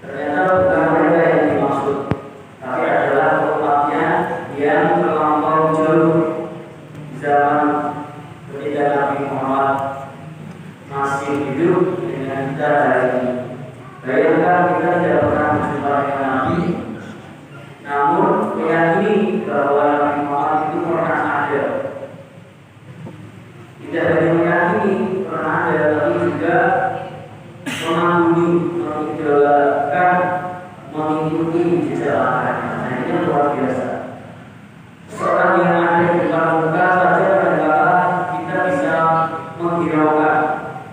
ternyata bukan mereka yang dimaksud, tapi adalah umatnya yang terlampau jauh di zaman ketika Nabi Muhammad masih hidup dengan kita hari ini. Bayangkan kita tidak pernah berjumpa dengan Nabi, namun meyakini bahwa Nabi Muhammad itu pernah ada. Tidak hanya meyakini pernah ada, tapi juga mengamini, mengidolakan, mengikuti jejak langkahnya. Nah, ini yang luar biasa. Seorang yang ada di depan muka saja kadang-kadang kita bisa menghiraukan,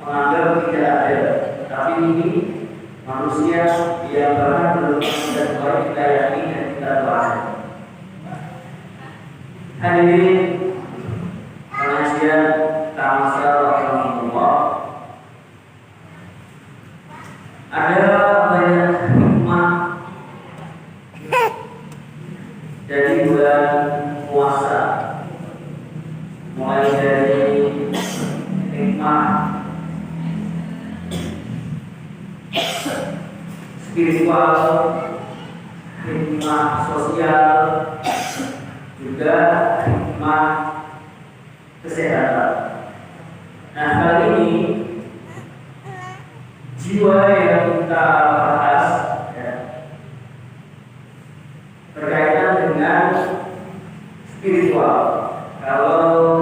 menganggap tidak ada. Tapi ini manusia yang bahkan belum dan baru kita yakini dan kita doakan. Hadirin pengajian Tamasya Rahimahullah, ada banyak hikmah dari bulan puasa, mulai dari hikmah spiritual, hikmah sosial, juga hikmah kesehatan. Nah, kali ini jiwa yang kita bahas berkaitan dengan spiritual. Kalau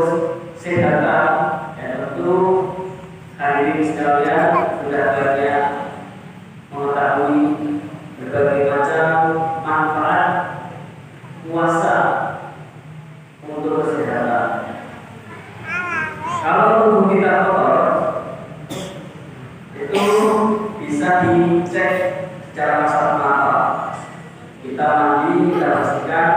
kesehatan, tentu hadirin sekalian sudah banyak mengetahui berbagai macam manfaat puasa untuk kesehatan. Kalau tubuh kita kotor, itu bisa dicek secara kasat mata. Kita mandi, kita bersihkan,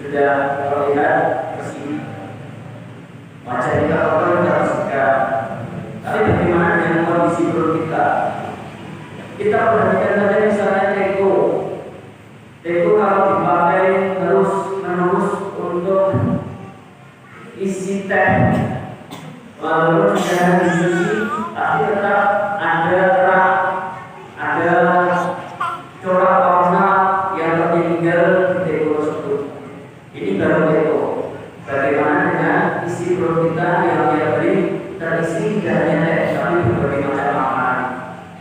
sudah terlihat bersih. Wajah kita kotor, kita bersihkan. Tapi bagaimana dengan kondisi perut kita? Kita perhatikan saja misalnya teko. Teko kalau dipakai terus menerus untuk isi teh, walaupun sudah dicuci, tapi tetap ada kerak, ada corak warna yang tertinggal di teko tersebut. Ini baru teko. Bagaimana dengan isi perut kita yang tiap hari terisi tidak hanya teh, tapi berbagai macam makanan,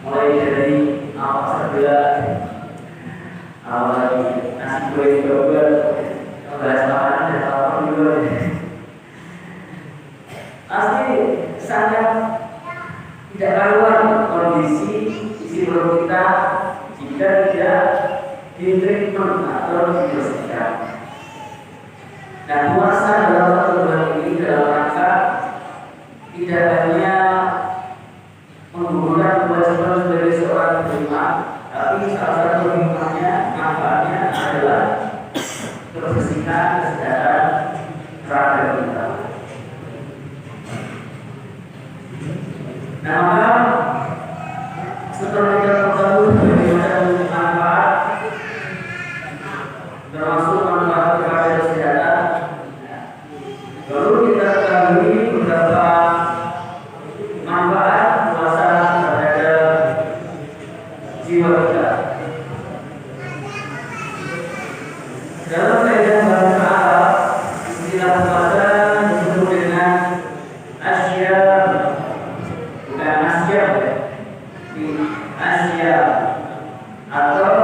mulai dari sebelah, nasi goreng double, bahas makanan dan apa juga. Pasti sangat tidak karuan kondisi isi perut kita jika tidak ditreatment atau dibersihkan. Dan puasa dalam satu bulan ini dalam rangka tidak hanya menggugurkan kewajiban sebagai seorang muslim, tapi salah satu hikmahnya, manfaatnya adalah kebersihan, kesehatan raga kita. Nah, maka setelah kita mengetahui berbagai macam manfaat, termasuk manfaat kepada kesehatan, baru kita ketahui beberapa manfaat puasa terhadap jiwa kita. Dalam kaidah bahasa Arab, istilah puasa disebut dengan asya, bukan asya, asya atau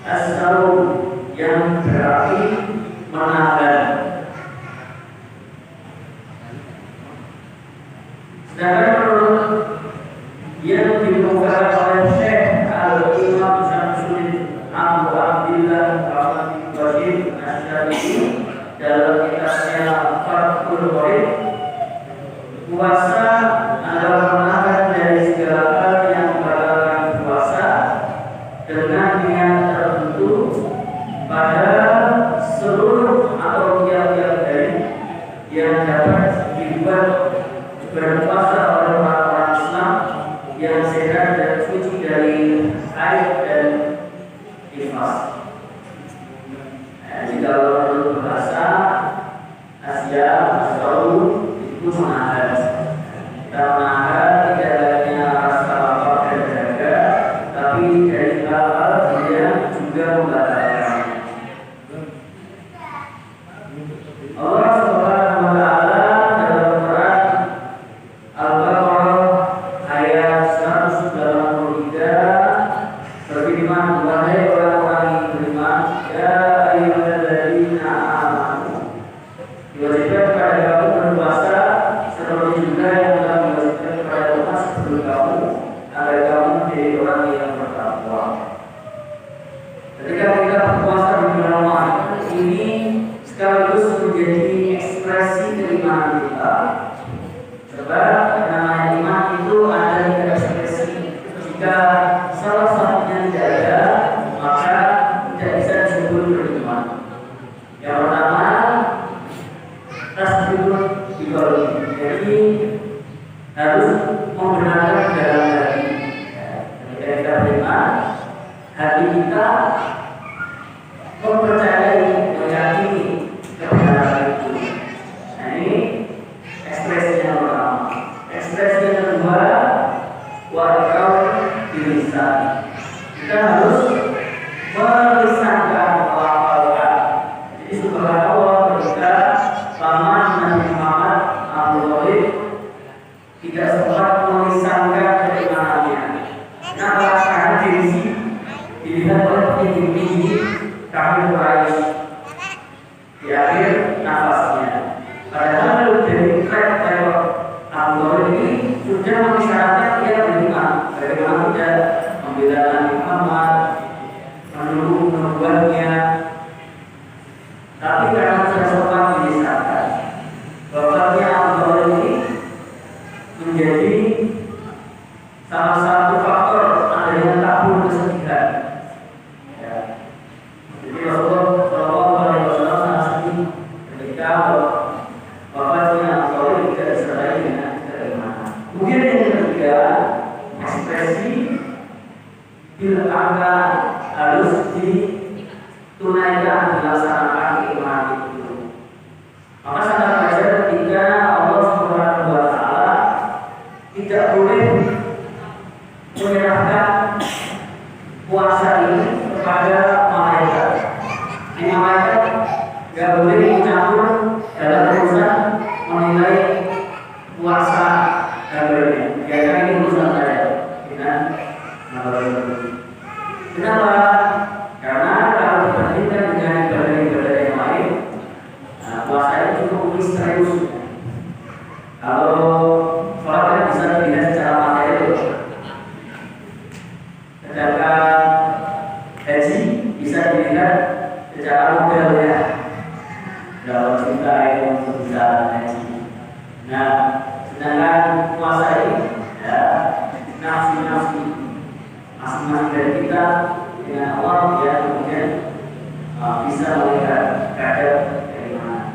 as-saum, yang berarti menahan. Sedangkan menurut yang dikemukakan oleh Syekh Al-Imam Syamsuddin Abu Abdillah Al-Qasim Asy-Syariki dalam kitabnya Fathul Qorib, puasa adalah menahan dari segala hal yang membatalkan puasa dengan niat tertentu pada seluruh atau tiap-tiap hari yang dapat dibuat berpuasa oleh orang Islam yang sehat dan suci dari haid dan nifas. Jika menurut bahasa Asia, itu menahan. Kita menahan sebelum kamu agar kamu menjadi orang yang bertakwa. Ketika kita berpuasa di bulan Ramadan ini sekaligus menjadi ekspresi keimanan kita. Sebab namanya iman itu ada di ekspresi. Jika salah satunya tidak ada, maka tidak bisa disebut beriman. Yang pertama, tasbihun biqalbi. Jadi harus membenarkan dalam hati. Ketika kita beriman, hati kita mempercayai, meyakini kebenaran itu. Nah, ini ekspresi yang pertama. Ekspresi yang kedua, warkau dilisan. Kita harus melisankan, melafalkan. Jadi subhanallah ketika paman Nabi Muhammad Abu Thalib tidak sempat melisankan keimanannya. Kenapa? Karena gengsi dilihat oleh petinggi-petinggi kafir Quraisy di akhir nafasnya. Padahal dari rektor Abu Thalib ini sudah mengisyaratkan dia beriman. Bagaimana tidak membela Nabi Muhammad, mendukung nubuatnya. Tapi karena sudah sempat dilisankan, wafatnya Abu Thalib ini menjadi salah satu faktor adanya tabur kesedihan. Ya. Jadi Rasulullah Shallallahu Alaihi Wasallam sangat sedih ketika wafatnya Abu Thalib tidak disertai dengan keimanan. Kemudian yang ketiga, ekspresi bil angka harus ditunaikan, dilaksanakan keimanan itu. Maka sangat wajar ketika Allah Subhanahu Wa Taala tidak boleh menyerahkan puasa ini kepada malaikat. Ini malaikat tidak boleh mencampur dalam urusan menilai puasa gambarnya. Biarkan ini urusan saya. Kenapa? Karena kalau dibandingkan dengan ibadah-ibadah yang lain, puasa itu cukup misterius. Kalau sholat bisa dilihat secara material, sedangkan haji bisa dilihat secara modal ya. Dalam cerita itu untuk bisa haji. Nah, sedangkan puasa ini ya nafsi-nafsi masing-masing dari kita dengan Allah ya, kemudian bisa melihat kadar keimanan.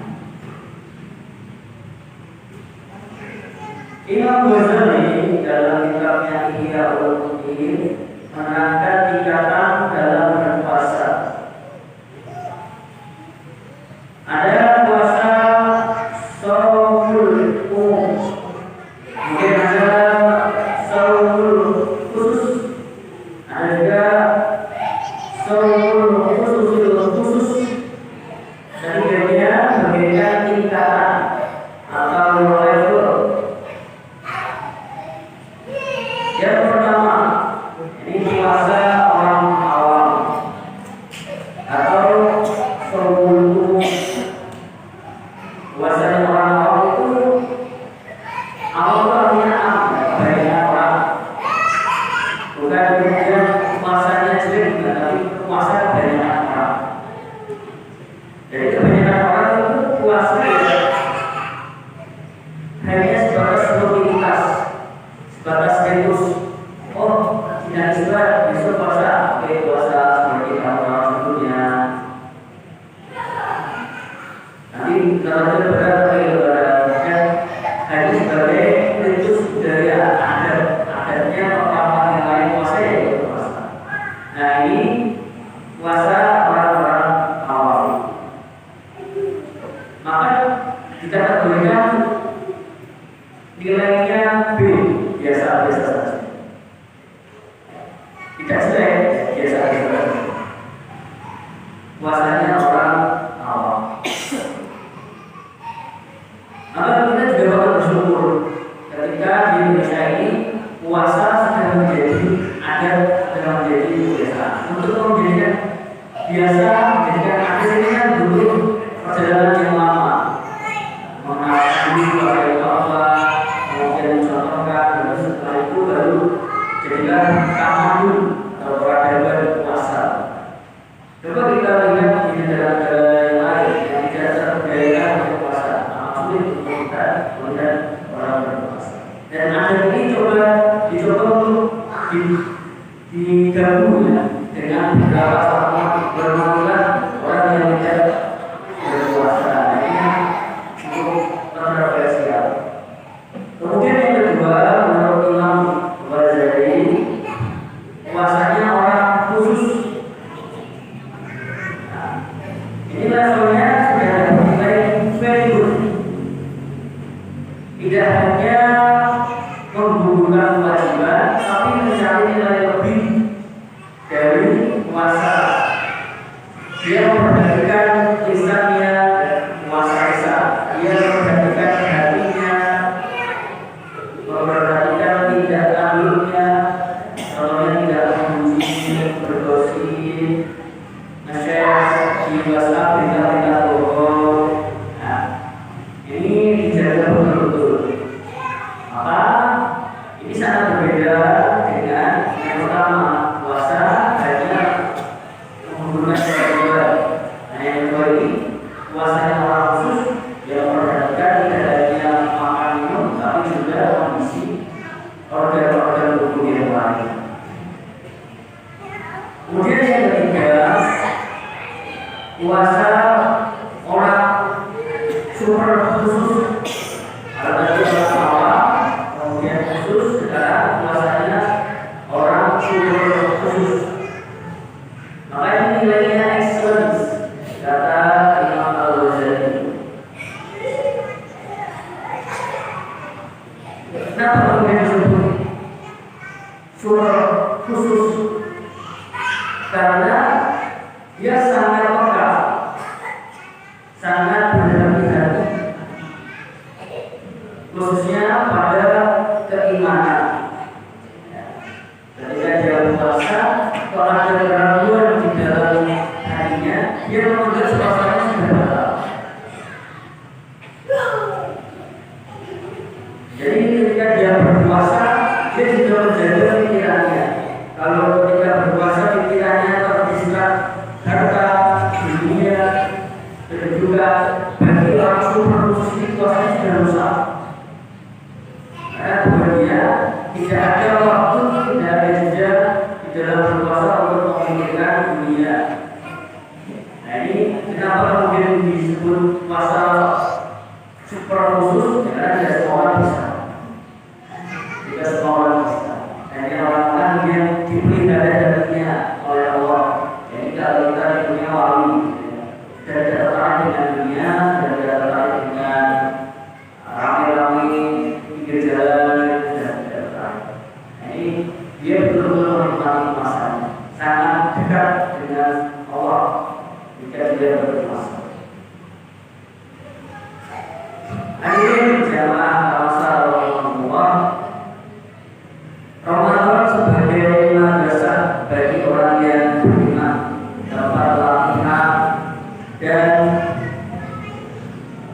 Imam Ghazali dalam kitabnya Ihya Ulumuddin menerangkan tingkatan dalam berpuasa. Ada puasa shaumul umum, kemudian ada shaumul khusus, ada juga shaumul khusus. Dan kemudian memberikan tingkatan atau level. Yang pertama, ini puasa orang awam atau shaumul umum. Puasanya orang awam itu awam artinya banyak orang, bukan kemudian puasanya jelek, tapi puasa banyak orang. Jadi kebanyakan orang itu puasa hanya sebatas rutinitas, sebatas status. Oh, tidak istilah besok puasa, oke puasa seperti orang sebelumnya. Nanti kalau berat hanya sebagai ritus budaya adatnya orang yang lain puasa ya puasa. Nah ini puasa orang-orang awam. Maka dikategorikan nilainya B, biasa-biasa saja. Tidak jelek, biasa-biasa saja. Puasanya orang awam. Maka kita juga bakal bersyukur ketika di Indonesia ini puasa sudah menjadi adat, sudah menjadi kebiasaan. Untuk menjadikan biasa, menjadikan adat ini kan dulu perjalanan yang lama. Mengenal diri sebagai apa, kemudian mencontohkan Lalu setelah itu baru jadilah tamadun atau peradaban puasa. Coba kita lihat di negara-negara yang lain yang tidak terbiasakan untuk puasa, sulit untuk kita melihat orang berpuasa. Dan ada ini dicoba untuk digabung dengan beberapa bermakna orang yang tidak berpuasa. Ini cukup kontroversial. Kemudian yang kedua, menurut Imam Ghazali, puasanya orang khusus. Nah, ini levelnya sudah mulai very good. Tidak hanya menggugurkan kewajiban, tapi mencari nilai lebih dari puasa. Dia memperhatikan lisannya puasa lisan, dia memperhatikan hatinya, memperhatikan tidak tanduknya, contohnya tidak memuji, bergosip, nge-share di WhatsApp berita-berita bohong. Nah, ini dijaga betul-betul. Maka ini sangat berbeda dengan yang pertama, puasa hanya menggunakan kewajiban. Nah, yang kedua ini puasanya orang khusus yang memperhatikan tidak hanya makan minum, tapi juga kondisi organ-organ tubuh yang lain. Kemudian yang ketiga, puasa orang super khusus. Kalau tadi orang awam, kemudian khusus, sekarang puasanya orang super khusus. Maka ini nilainya excellence, kata Imam Al-Ghazali. Kenapa kemudian disebut super khusus? Karena dia sangat peka, sangat berhati-hati, khususnya pada keimanan. Ketika dia puasa, kalau ada keraguan di dalam hatinya, dia menganggap puasanya sudah batal. Jadi ketika dia berpuasa, dia juga menjaga pikirannya. Kalau ketika berpuasa pikirannya terdistract harta, dunia, dan juga bagi orang super khusus ini puasanya sudah rusak. Karena buat dia tidak ada waktu, tidak ada jeda di dalam berpuasa untuk memikirkan dunia. Nah, ini kenapa kemudian disebut puasa super khusus? Karena tidak semua orang bisa. Tidak semua orang bisa. Dan yang orang-orang yang dipelihara hatinya oleh Allah. Jadi kalau kita di dunia wali, dan tidak tertarik dengan dunia, dan tidak tertarik dengan rame-rame pinggir jalan, dan tidak tertarik. Nah, ini dia betul-betul menikmati masanya, sangat dekat dengan Allah jika dia berpuasa. Hadirin jamaah Al-Ansar rahimahumullah, Ramadan sebagai madrasah bagi orang yang beriman, tempat latihan dan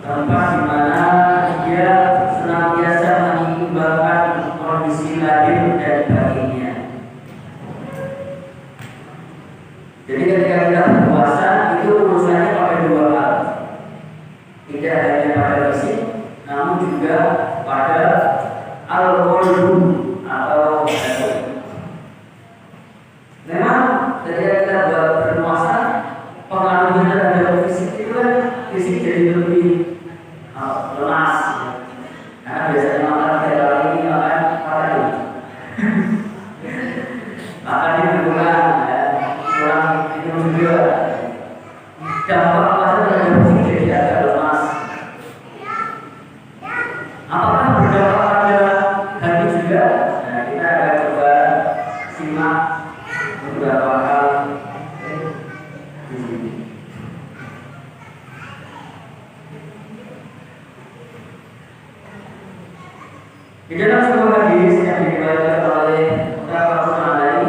tempat di mana dia senantiasa menyeimbangkan kondisi lahir dan batinnya. Jadi ketika kita berpuasa itu urusannya pada dua hal, tidak hanya pada fisik, namun juga pada al-qalbu atau hati. Memang ketika kita berpuasa, pengaruhnya terhadap fisik itu kan fisik jadi lebih lemas. Karena biasanya makan tiap hari ini makan ini. Makan ini kurang minum juga. Dampak puasa terhadap fisik jadi agak lemas. Apakah berdampak pada hati juga? Nah, kita akan coba simak beberapa hal di sini. Di dalam sebuah hadis yang diriwayatkan oleh Rasulullah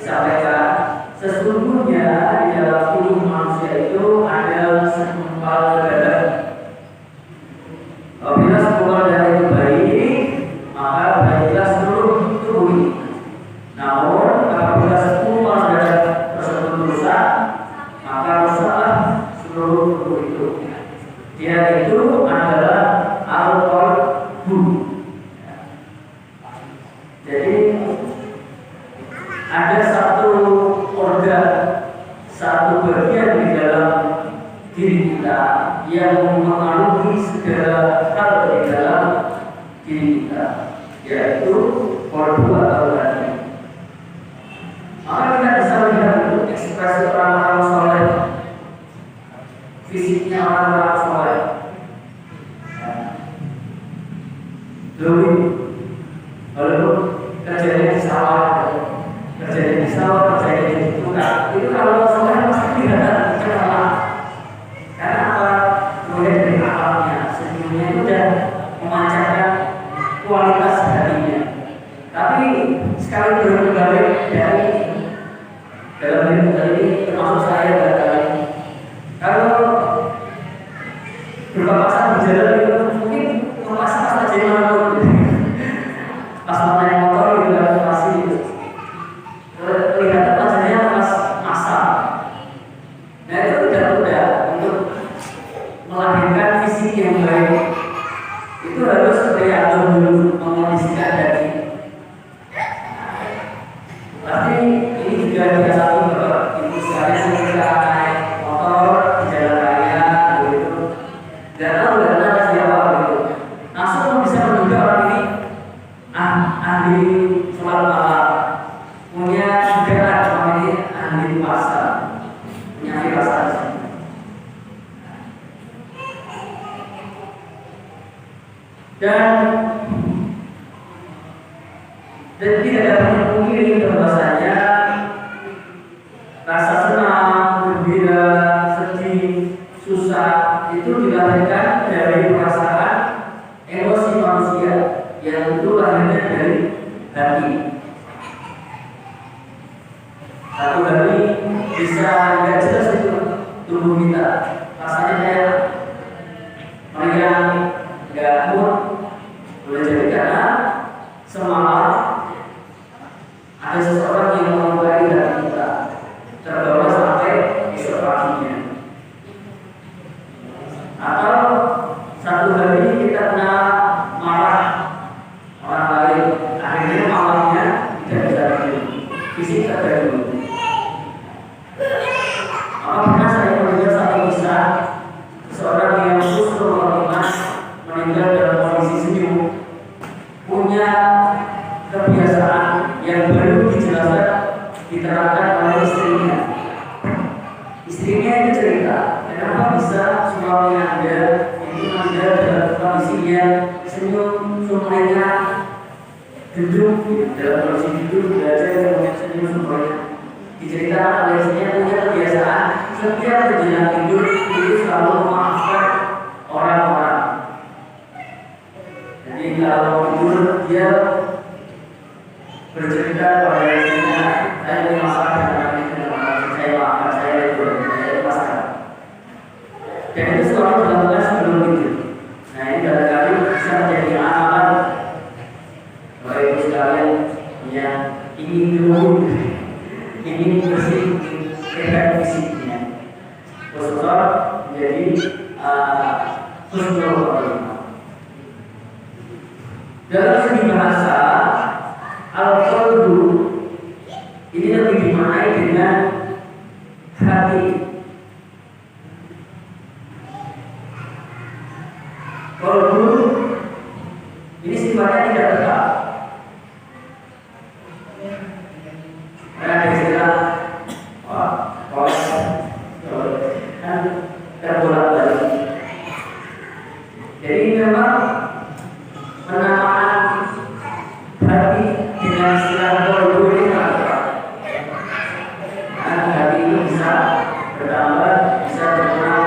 disampaikan, sesungguhnya di dalam tubuh manusia itu ada segumpal darah. Apabila segumpal darah itu baik, maka baiklah seluruh tubuh ini. Namun apabila 10 darah tersebut rusak, maka rusaklah seluruh tubuh itu. Dia itu adalah al-qalbu. Jadi ada satu organ, satu bagian di dalam diri kita yang mengaruhi segala hal di dalam diri kita, yaitu qalbu atau hati. Maka kita bisa melihat ekspresi orang-orang soleh, fisiknya orang-orang soleh. Dulu, lalu kerjanya di sawah, kerjanya di tukang. Itu kalau soleh pasti tidak ada masalah. Karena apa? Mulai dari alamnya, senyumnya itu sudah memancarkan kualitas hatinya. Tapi sekali berbalik dari dalam diri kita ini, termasuk saya barangkali, kalau berpapasan berjalan itu mungkin pas aja mana pas naik motor gitu masih kelihatan wajahnya pas asal. Nah itu tidak mudah untuk melahirkan fisik yang baik. Itu harus diatur dulu, mengondisikan diri. Pasti ini juga dialami bahwa ibu sekalian ketika naik motor di jalan raya begitu, tidak tahu karena ada siapa begitu, langsung bisa menduga orang ini ahli sholat malam, punya sejarah orang ini ahli puasa, punya firasat. Dan tidak dapat dipungkiri bahwasanya rasa senang, gembira, sedih, susah itu dilahirkan dari perasaan emosi manusia yang itu lahirnya dari hati. Satu hari bisa nggak jelas itu tubuh kita, rasanya kayak meriang, nggak mood. Boleh jadi karena semalam ada seseorang yang melukai hati kita, terbawa sampai besok paginya. Atau satu hari kita kena marah orang lain, akhirnya malamnya tidak bisa tidur, fisik terganggu. Maka pernah saya melihat satu kisah seseorang yang khusus meninggal dalam kondisi senyum, punya kebiasaan yang baru dijelaskan diterapkan oleh istrinya. Istrinya itu cerita, kenapa bisa suami Anda itu meninggal dalam kondisi yang senyum, sumbernya duduk dalam kondisi duduk belajar dengan senyum sumbernya. Diceritakan oleh istrinya punya kebiasaan setiap menjelang tidur itu selalu memaafkan orang-orang. Jadi kalau tidur dia bercerita pada istrinya, saya punya masalah dengan ini, saya maafkan, saya itu, saya lepaskan. Dan itu selalu dilakukan sebelum tidur. Nah ini barangkali bisa menjadi amalan Bapak Ibu sekalian yang ingin dulu, ingin bersih, sehat fisiknya, khususnya menjadi husnul khotimah. Dalam segi bahasa, al-qalbu ini lebih dimaknai dengan hati. Qalbu ini sifatnya tidak tetap. Ada istilah kan terbolak-balik. Jadi memang penamaan hati dengan istilah qalbu ini ada. Hati itu bisa bertambah, bisa berkurang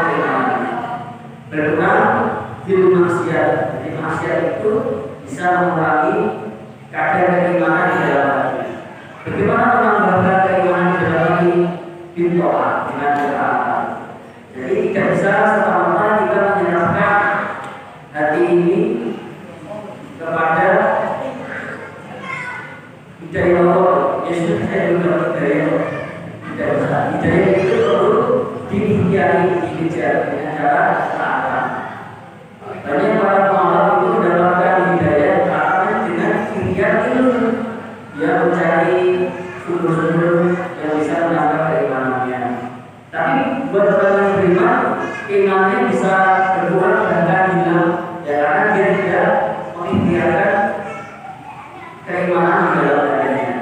di maksiat. Jadi maksiat itu bisa mengurangi kadar keimanan di dalam hati. Bagaimana menambahkan keimanan di dalam hati? Bintoa dengan ketaatan. Jadi tidak bisa serta-merta kita menyerahkan hati ini kepada Hidayah Allah, ya sudah saya juga hidayah. Hidayah itu perlu dikejar dengan cara taat. Banyak para mualaf itu mendapatkan hidayah taat dengan ikhtiar ilmu. Dia mencari sumber-sumber yang bisa menambah keimanannya. Tapi buat orang yang beriman, keimanannya bisa berkurang bahkan hilang. Ya karena dia tidak mengikhtiarkan keimanan di dalam dirinya.